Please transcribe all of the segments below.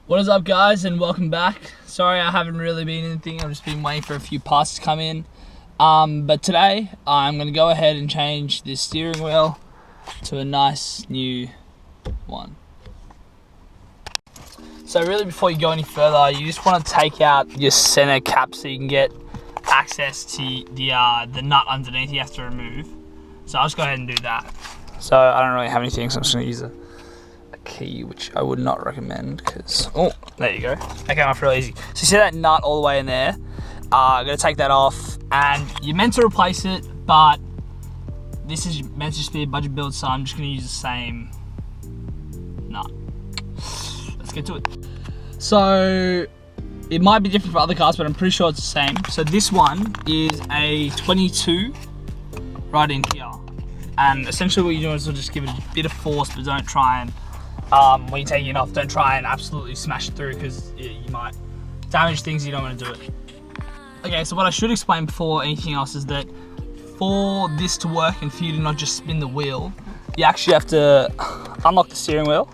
What is up, guys, and welcome back. Sorry I haven't really been anything, I've just been waiting for a few parts to come in. But today I'm going to go ahead and change this steering wheel to a nice new one. So really, before you go any further, you just want to take out your center cap so you can get access to the nut underneath you have to remove. So I'll just go ahead and do that. So I don't really have anything, so I'm just going to use a key, which I would not recommend because, oh, there you go. That came off real easy. So you see that nut all the way in there? I'm going to take that off, and you're meant to replace it, but this is meant to just be a budget build, so I'm just going to use the same nut. Let's get to it. So it might be different for other cars, but I'm pretty sure it's the same. So this one is a 22 right in here, and essentially what you're doing is just give it a bit of force, but don't try and when you're taking it off, don't try and absolutely smash it through, because you might damage things. You don't want to do it. Okay, so what I should explain before anything else is that for this to work and for you to not just spin the wheel, you actually have to unlock the steering wheel,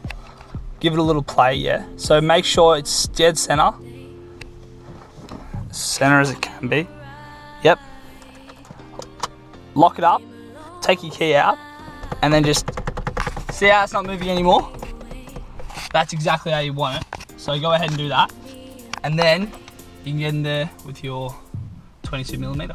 give it a little play, yeah. So make sure it's dead center as it can be. Yep. Lock it up, take your key out, and then just see how it's not moving anymore? That's exactly how you want it. So go ahead and do that. And then you can get in there with your 22mm.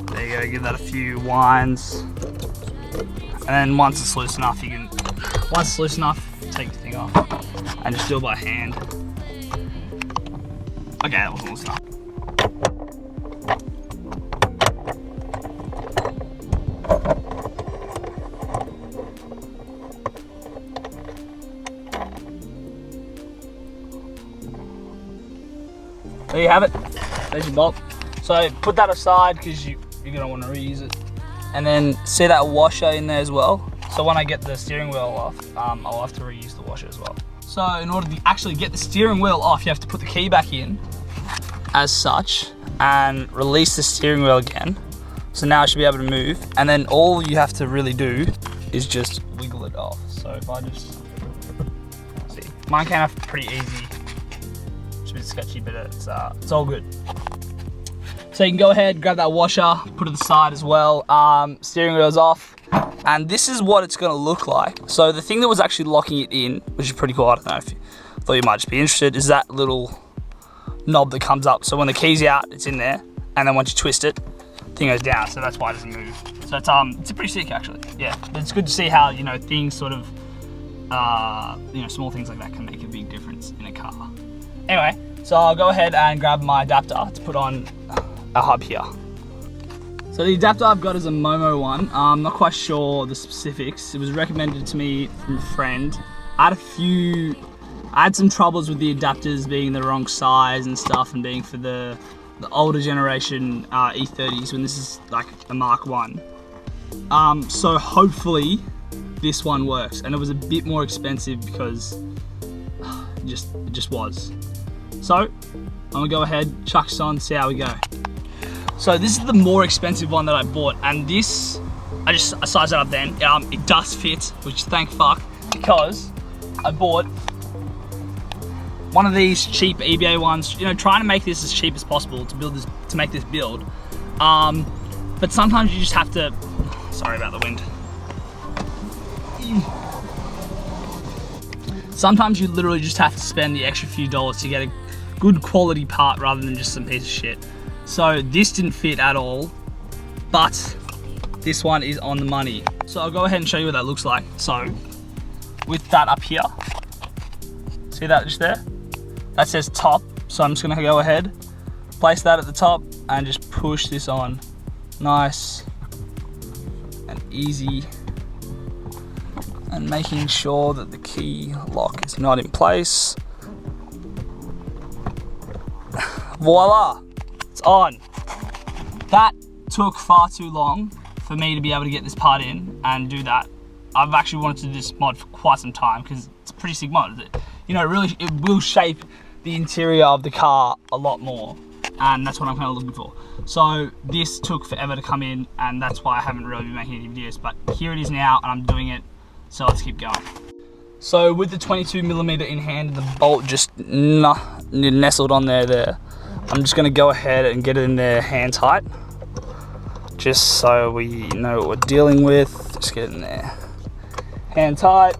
There you go, give that a few winds. And then once it's loose enough, take the thing off and just do it by hand. Okay, that wasn't loose enough. There you have it. There's your bolt. So put that aside because you're gonna want to reuse it. And then see that washer in there as well. So when I get the steering wheel off, I'll have to reuse the washer as well. So in order to actually get the steering wheel off, you have to put the key back in as such and release the steering wheel again. So now I should be able to move. And then all you have to really do is just wiggle it off. So if I just, see, mine came off pretty easy. It's a bit sketchy, but it's all good. So you can go ahead, grab that washer, put it to the side as well. Steering wheel's off, and this is what it's gonna look like. So the thing that was actually locking it in, which is pretty cool, I don't know if you thought you might just be interested, is that little knob that comes up. So when the key's out, it's in there, and then once you twist it, the thing goes down, so that's why it doesn't move. So it's pretty sick actually, yeah. But it's good to see how, things sort of, small things like that can make a big difference in a car. Anyway, so I'll go ahead and grab my adapter to put on a hub here. So the adapter I've got is a Momo one. I'm not quite sure the specifics. It was recommended to me from a friend. I had some troubles with the adapters being the wrong size and stuff, and being for the older generation e30s when this is like a Mark 1. So hopefully this one works, and it was a bit more expensive because it just was. So I'm gonna go ahead, chuck this on, see how we go. So this is the more expensive one that I bought, and this, I sized it up then. It does fit, which thank fuck, because I bought one of these cheap eBay ones, trying to make this as cheap as possible to make this build. But sometimes you just have to, sorry about the wind. Sometimes you literally just have to spend the extra few dollars to get a good quality part rather than just some piece of shit. So this didn't fit at all, but this one is on the money. So I'll go ahead and show you what that looks like. So with that up here, see that just there? That says top. So I'm just gonna go ahead, place that at the top and just push this on. Nice and easy. And making sure that the key lock is not in place. Voila, it's on. That took far too long for me to be able to get this part in and do that. I've actually wanted to do this mod for quite some time because it's a pretty sick mod. You know, it will shape the interior of the car a lot more, and that's what I'm kind of looking for. So this took forever to come in, and that's why I haven't really been making any videos, but here it is now, and I'm doing it, so let's keep going. So with the 22mm in hand, the bolt just nestled on there. I'm just gonna go ahead and get it in there hand tight, just so we know what we're dealing with. Just get it in there hand tight.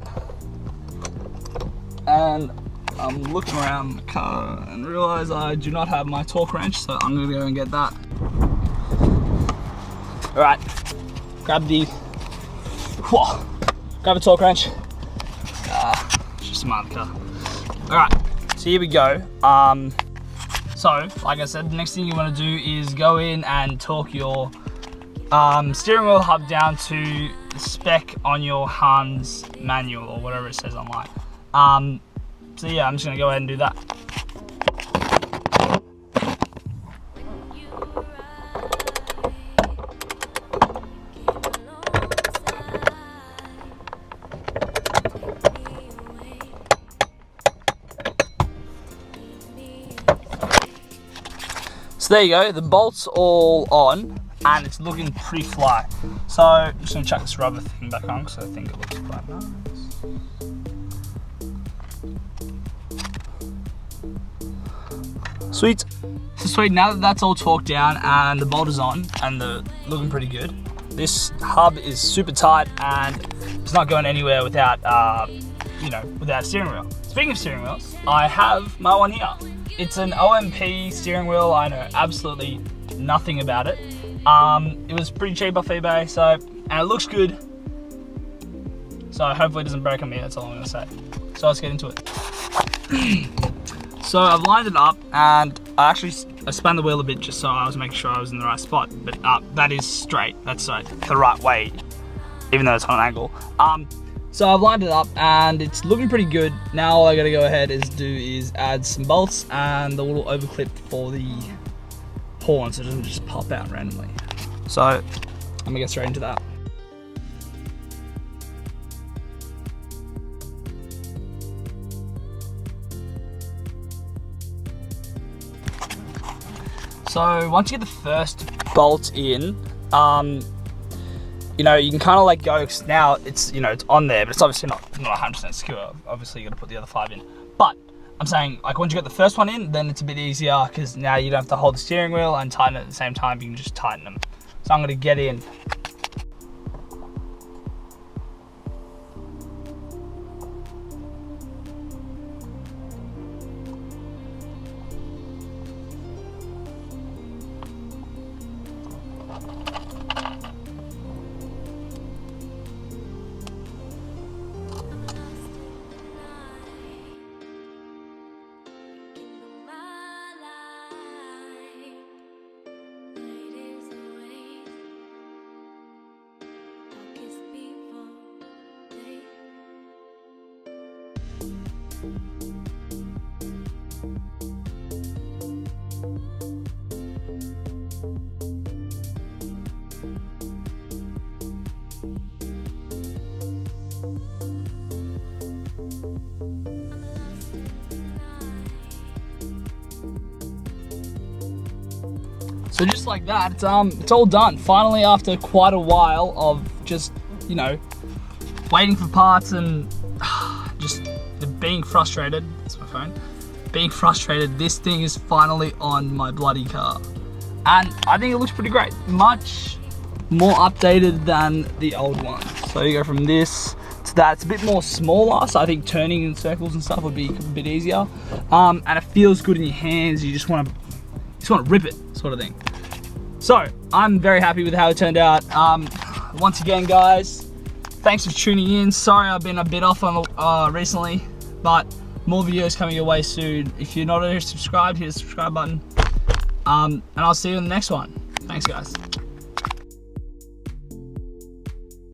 And I'm looking around the car and realize I do not have my torque wrench, so I'm gonna go and get that. All right, grab the torque wrench. It's just smart car. All right, so here we go. So like I said, the next thing you want to do is go in and torque your steering wheel hub down to the spec on your Hans manual or whatever it says online. So yeah, I'm just gonna go ahead and do that. So there you go, the bolt's all on and it's looking pretty fly. So I'm just gonna chuck this rubber thing back on because I think it looks quite nice. Sweet. So sweet, now that that's all torqued down and the bolt is on and they're looking pretty good, this hub is super tight and it's not going anywhere without, without steering wheel. Speaking of steering wheels, I have my one here. It's an OMP steering wheel. I know absolutely nothing about it. It was pretty cheap off eBay, and it looks good. So hopefully it doesn't break on me, that's all I'm gonna say. So let's get into it. So I've lined it up and I spun the wheel a bit just so I was making sure I was in the right spot. But that is straight, that's the right way, even though it's on an angle. So I've lined it up and it's looking pretty good. Now all I gotta go ahead is add some bolts and the little overclip for the horn so it doesn't just pop out randomly. So I'm gonna get straight into that. So once you get the first bolt in, you can kind of let go because now it's on there, but it's obviously not 100% secure. Obviously you got to put the other 5 in. But I'm saying, like, once you get the first one in, then it's a bit easier because now you don't have to hold the steering wheel and tighten it at the same time. You can just tighten them. So I'm going to get in. So just like that, it's all done. Finally, after quite a while of just, waiting for parts and just being frustrated, that's my phone, being frustrated, this thing is finally on my bloody car. And I think it looks pretty great. Much more updated than the old one. So you go from this to that. It's a bit more smaller, so I think turning in circles and stuff would be a bit easier. And it feels good in your hands. You just want to rip it, sort of thing. So I'm very happy with how it turned out. Once again, guys, thanks for tuning in. Sorry I've been a bit off on recently, but more videos coming your way soon. If you're not already subscribed, hit the subscribe button. And I'll see you in the next one. Thanks, guys.